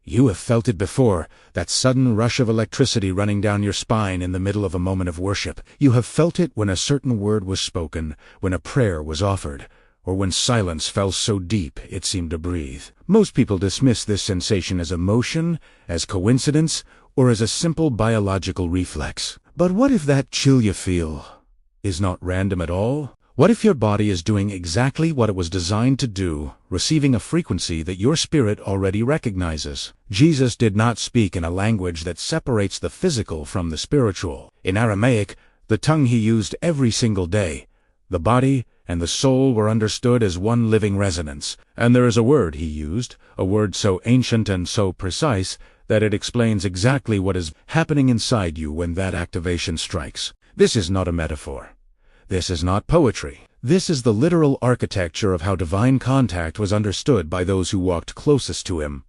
You have felt it before, that sudden rush of electricity running down your spine in the middle of a moment of worship. You have felt it when a certain word was spoken, when a prayer was offered, or when silence fell so deep it seemed to breathe. Most people dismiss this sensation as emotion, as coincidence, or as a simple biological reflex. But what if that chill you feel is not random at all? What if your body is doing exactly what it was designed to do, receiving a frequency that your spirit already recognizes? Jesus did not speak in a language that separates the physical from the spiritual. In Aramaic, the tongue he used every single day, the body and the soul were understood as one living resonance. And there is a word he used, a word so ancient and so precise that it explains exactly what is happening inside you when that activation strikes. This is not a metaphor. This is not poetry. This is the literal architecture of how divine contact was understood by those who walked closest to him.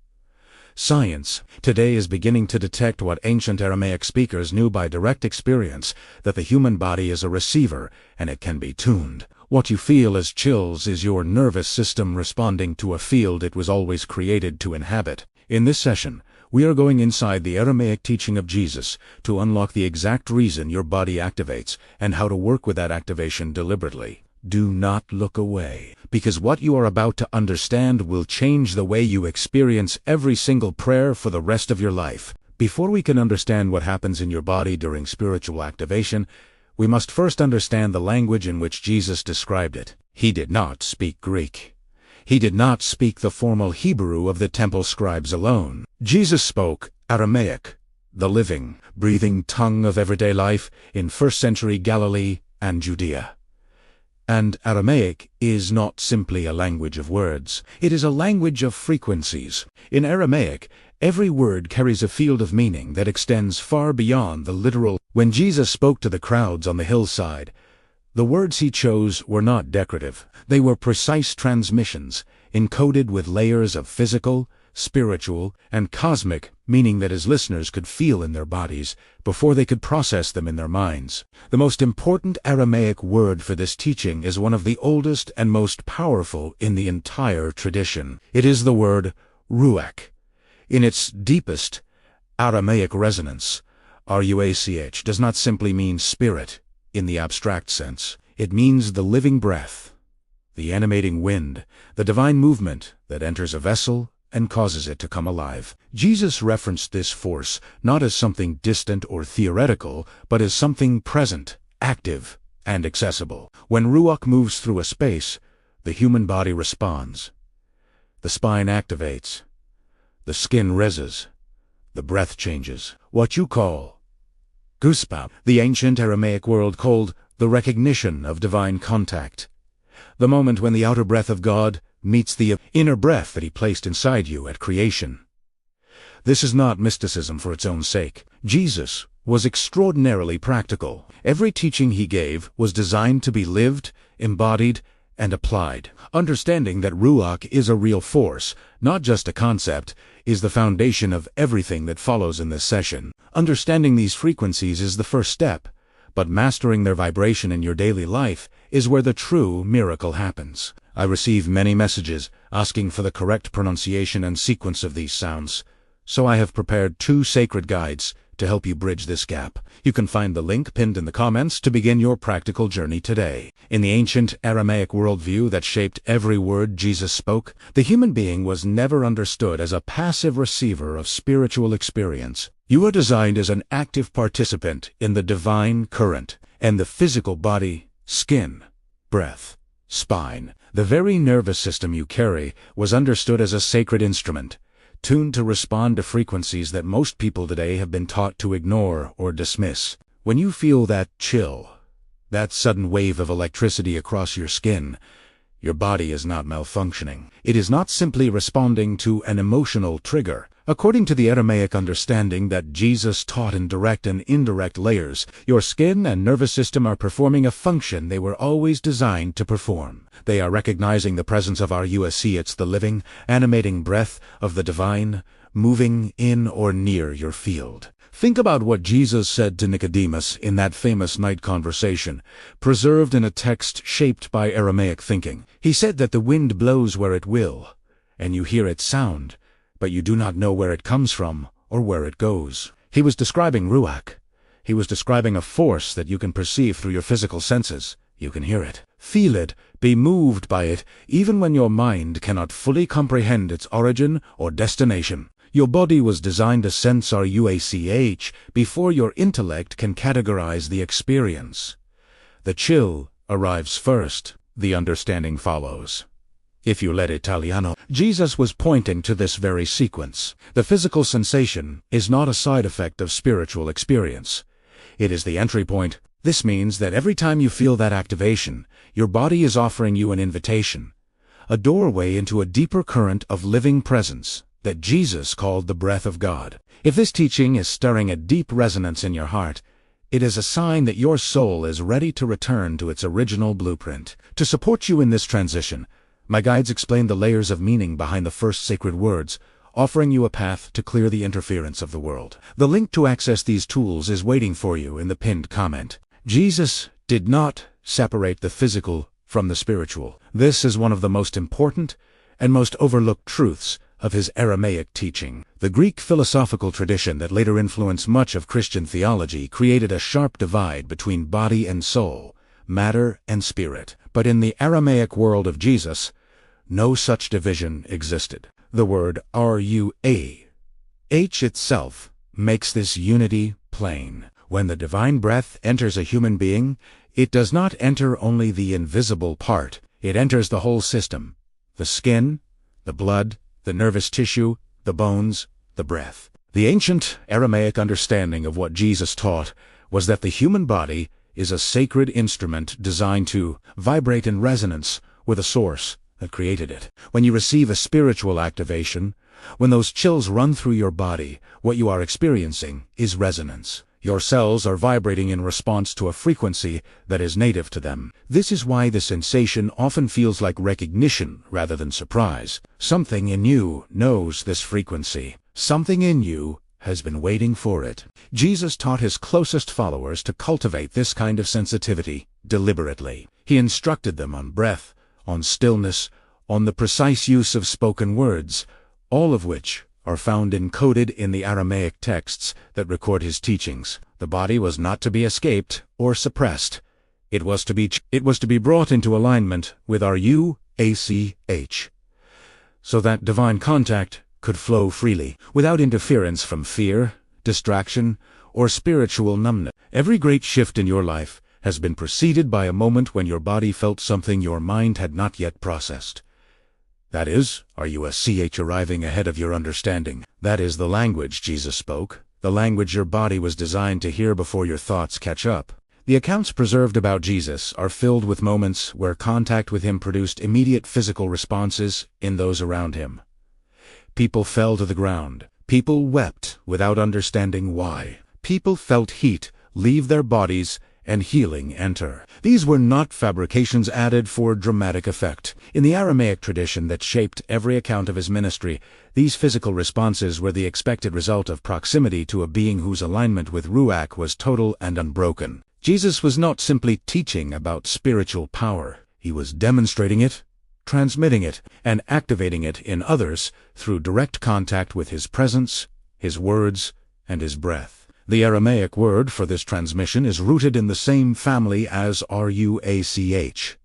Science today is beginning to detect what ancient Aramaic speakers knew by direct experience, that the human body is a receiver and it can be tuned. What you feel as chills is your nervous system responding to a field it was always created to inhabit. In this session, we are going inside the Aramaic teaching of Jesus to unlock the exact reason your body activates and how to work with that activation deliberately. Do not look away, because what you are about to understand will change the way you experience every single prayer for the rest of your life. Before we can understand what happens in your body during spiritual activation, we must first understand the language in which Jesus described it. He did not speak Greek. He did not speak the formal Hebrew of the temple scribes alone. Jesus spoke Aramaic, the living, breathing tongue of everyday life in first-century Galilee and Judea. And Aramaic is not simply a language of words. It is a language of frequencies. In Aramaic, every word carries a field of meaning that extends far beyond the literal. When Jesus spoke to the crowds on the hillside, the words he chose were not decorative. They were precise transmissions, encoded with layers of physical, spiritual, and cosmic meaning that his listeners could feel in their bodies before they could process them in their minds. The most important Aramaic word for this teaching is one of the oldest and most powerful in the entire tradition. It is the word ruach. In its deepest Aramaic resonance, ruach does not simply mean spirit in the abstract sense. It means the living breath, the animating wind, the divine movement that enters a vessel and causes it to come alive. Jesus referenced this force not as something distant or theoretical, but as something present, active, and accessible. When ruach moves through a space, the human body responds. The spine activates. The skin rises. The breath changes. What you call goosebump, the ancient Aramaic world called the recognition of divine contact. The moment when the outer breath of God meets the inner breath that he placed inside you at creation. This is not mysticism for its own sake. Jesus was extraordinarily practical. Every teaching he gave was designed to be lived, embodied, and applied. Understanding that ruach is a real force, not just a concept, is the foundation of everything that follows in this session. Understanding these frequencies is the first step, but mastering their vibration in your daily life is where the true miracle happens. I receive many messages asking for the correct pronunciation and sequence of these sounds, so I have prepared 2 sacred guides to help you bridge this gap. You can find the link pinned in the comments to begin your practical journey today. In the ancient Aramaic worldview that shaped every word Jesus spoke, the human being was never understood as a passive receiver of spiritual experience. You are designed as an active participant in the divine current, and the physical body, skin, breath, spine, the very nervous system you carry, was understood as a sacred instrument, tuned to respond to frequencies that most people today have been taught to ignore or dismiss. When you feel that chill, that sudden wave of electricity across your skin, your body is not malfunctioning. It is not simply responding to an emotional trigger. According to the Aramaic understanding that Jesus taught in direct and indirect layers, your skin and nervous system are performing a function they were always designed to perform. They are recognizing the presence of RUSC. It's the living, animating breath of the divine, moving in or near your field. Think about what Jesus said to Nicodemus in that famous night conversation, preserved in a text shaped by Aramaic thinking. He said that the wind blows where it will, and you hear its sound, but you do not know where it comes from or where it goes. He was describing Ruach. He was describing a force that you can perceive through your physical senses. You can hear it, feel it, be moved by it, even when your mind cannot fully comprehend its origin or destination. Your body was designed to sense Ruach before your intellect can categorize the experience. The chill arrives first, the understanding follows. If you let Italiano, Jesus was pointing to this very sequence. The physical sensation is not a side effect of spiritual experience. It is the entry point. This means that every time you feel that activation, your body is offering you an invitation, a doorway into a deeper current of living presence that Jesus called the breath of God. If this teaching is stirring a deep resonance in your heart, it is a sign that your soul is ready to return to its original blueprint. To support you in this transition, my guides explain the layers of meaning behind the first sacred words, offering you a path to clear the interference of the world. The link to access these tools is waiting for you in the pinned comment. Jesus did not separate the physical from the spiritual. This is one of the most important and most overlooked truths of his Aramaic teaching. The Greek philosophical tradition that later influenced much of Christian theology created a sharp divide between body and soul, matter and spirit. But in the Aramaic world of Jesus, no such division existed. The word Ruach itself makes this unity plain. When the divine breath enters a human being, it does not enter only the invisible part. It enters the whole system: the skin, the blood, the nervous tissue, the bones, the breath. The ancient Aramaic understanding of what Jesus taught was that the human body is a sacred instrument designed to vibrate in resonance with a source that created it. When you receive a spiritual activation, when those chills run through your body, what you are experiencing is resonance. Your cells are vibrating in response to a frequency that is native to them. This is why the sensation often feels like recognition rather than surprise. Something in you knows this frequency. Something in you has been waiting for it. Jesus taught his closest followers to cultivate this kind of sensitivity deliberately. He instructed them on breath, on stillness, on the precise use of spoken words, all of which are found encoded in the Aramaic texts that record his teachings. The body was not to be escaped or suppressed. It was to be brought into alignment with Ruach, so that divine contact could flow freely, without interference from fear, distraction, or spiritual numbness. Every great shift in your life has been preceded by a moment when your body felt something your mind had not yet processed. That is, Ruach arriving ahead of your understanding. That is the language Jesus spoke, the language your body was designed to hear before your thoughts catch up. The accounts preserved about Jesus are filled with moments where contact with him produced immediate physical responses in those around him. People fell to the ground. People wept without understanding why. People felt heat leave their bodies and healing enter. These were not fabrications added for dramatic effect. In the Aramaic tradition that shaped every account of his ministry, these physical responses were the expected result of proximity to a being whose alignment with Ruach was total and unbroken. Jesus was not simply teaching about spiritual power. He was demonstrating it, transmitting it, and activating it in others through direct contact with his presence, his words, and his breath. The Aramaic word for this transmission is rooted in the same family as Ruach.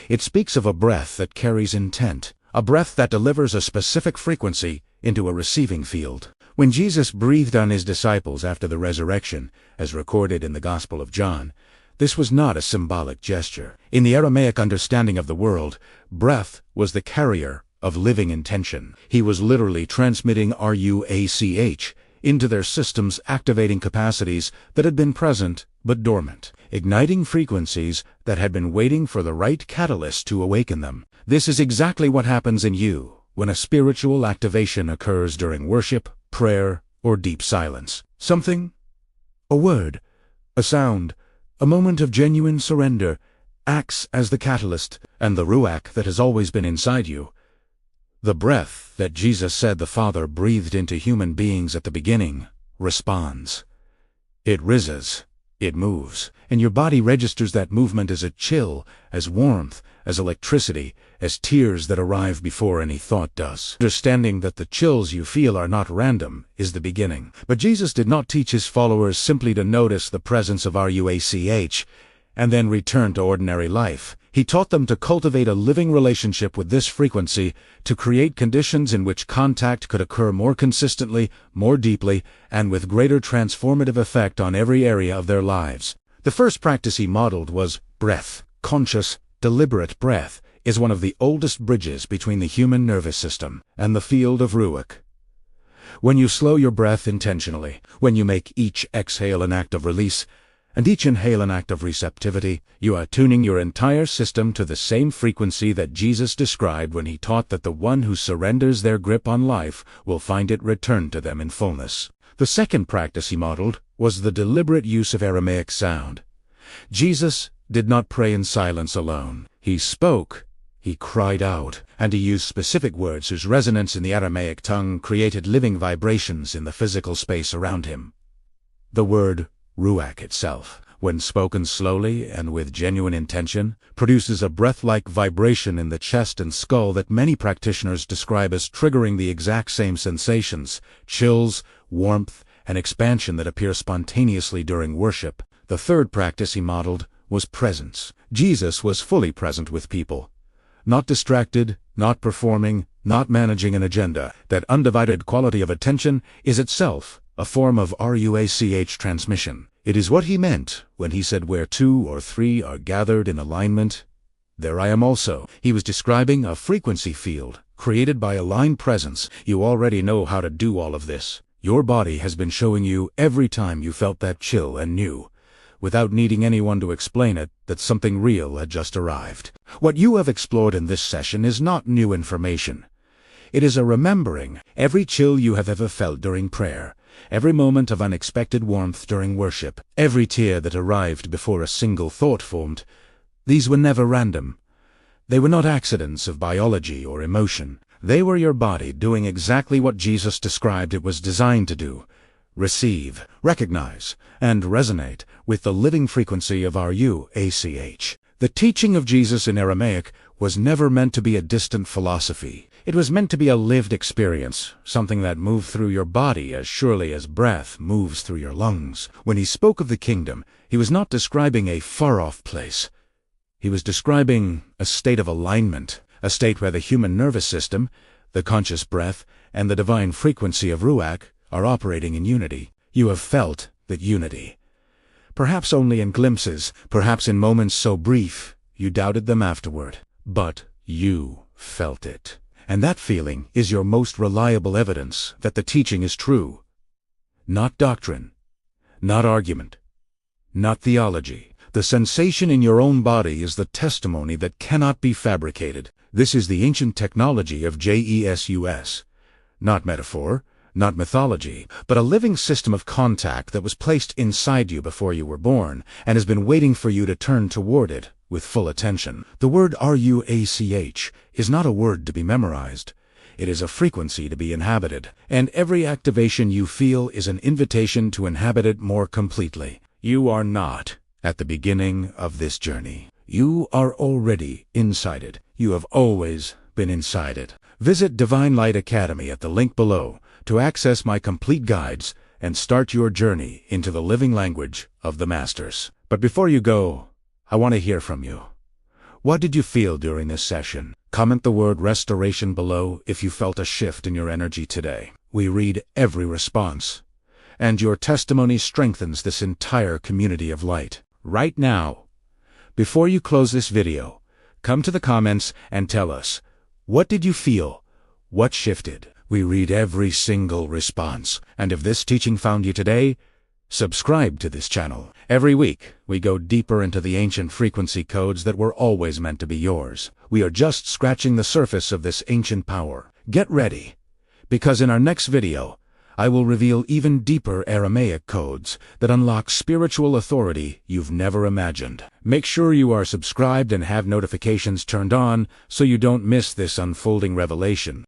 It speaks of a breath that carries intent, a breath that delivers a specific frequency into a receiving field. When Jesus breathed on his disciples after the resurrection, as recorded in the Gospel of John, this was not a symbolic gesture. In the Aramaic understanding of the world, breath was the carrier of living intention. He was literally transmitting Ruach into their systems, activating capacities that had been present but dormant, igniting frequencies that had been waiting for the right catalyst to awaken them. This is exactly what happens in you when a spiritual activation occurs during worship, prayer, or deep silence. Something, a word, a sound, a moment of genuine surrender, acts as the catalyst, and the Ruach that has always been inside you, the breath that Jesus said the Father breathed into human beings at the beginning, responds. It rises, It moves, and your body registers that movement as a chill, as warmth, as electricity, as tears that arrive before any thought does. Understanding that the chills you feel are not random is the beginning. But Jesus did not teach his followers simply to notice the presence of RUACH and then return to ordinary life. He taught them to cultivate a living relationship with this frequency, to create conditions in which contact could occur more consistently, more deeply, and with greater transformative effect on every area of their lives. The first practice he modeled was breath. Conscious, deliberate breath is one of the oldest bridges between the human nervous system and the field of Ruach. When you slow your breath intentionally, when you make each exhale an act of release, and each inhale an act of receptivity, you are tuning your entire system to the same frequency that Jesus described when he taught that the one who surrenders their grip on life will find it return to them in fullness. The second practice he modeled was the deliberate use of Aramaic sound. Jesus did not pray in silence alone. He spoke, he cried out, and he used specific words whose resonance in the Aramaic tongue created living vibrations in the physical space around him. The word Ruach itself, when spoken slowly and with genuine intention, produces a breath-like vibration in the chest and skull that many practitioners describe as triggering the exact same sensations, chills, warmth, and expansion that appear spontaneously during worship. The third practice he modeled was presence. Jesus was fully present with people. Not distracted, not performing, not managing an agenda. That undivided quality of attention is itself a form of RUACH transmission. It is what he meant when he said, "Where 2 or 3 are gathered in alignment, there I am also." He was describing a frequency field created by aligned presence. You already know how to do all of this. Your body has been showing you every time you felt that chill and knew, without needing anyone to explain it, that something real had just arrived. What you have explored in this session is not new information. It is a remembering. Every chill you have ever felt during prayer, every moment of unexpected warmth during worship, every tear that arrived before a single thought formed, these were never random. They were not accidents of biology or emotion. They were your body doing exactly what Jesus described it was designed to do: receive, recognize, and resonate with the living frequency of RUACH. The teaching of Jesus in Aramaic was never meant to be a distant philosophy. It was meant to be a lived experience, something that moved through your body as surely as breath moves through your lungs. When he spoke of the kingdom, he was not describing a far-off place. He was describing a state of alignment, a state where the human nervous system, the conscious breath, and the divine frequency of Ruach are operating in unity. You have felt that unity. Perhaps only in glimpses, perhaps in moments so brief you doubted them afterward. But you felt it. And that feeling is your most reliable evidence that the teaching is true. Not doctrine, not argument, not theology. The sensation in your own body is the testimony that cannot be fabricated. This is the ancient technology of Jesus. Not metaphor, not mythology, but a living system of contact that was placed inside you before you were born and has been waiting for you to turn toward it with full attention. The word RUACH is not a word to be memorized. It is a frequency to be inhabited, and every activation you feel is an invitation to inhabit it more completely. You are not at the beginning of this journey. You are already inside it. You have always been inside it. Visit Divine Light Academy at the link below to access my complete guides and start your journey into the living language of the Masters. But before you go, I want to hear from you. What did you feel during this session? Comment the word restoration below if you felt a shift in your energy today. We read every response, and your testimony strengthens this entire community of light. Right now, before you close this video, come to the comments and tell us, what did you feel? What shifted? We read every single response. And if this teaching found you today, subscribe to this channel. Every week, we go deeper into the ancient frequency codes that were always meant to be yours. We are just scratching the surface of this ancient power. Get ready, because in our next video, I will reveal even deeper Aramaic codes that unlock spiritual authority you've never imagined. Make sure you are subscribed and have notifications turned on so you don't miss this unfolding revelation.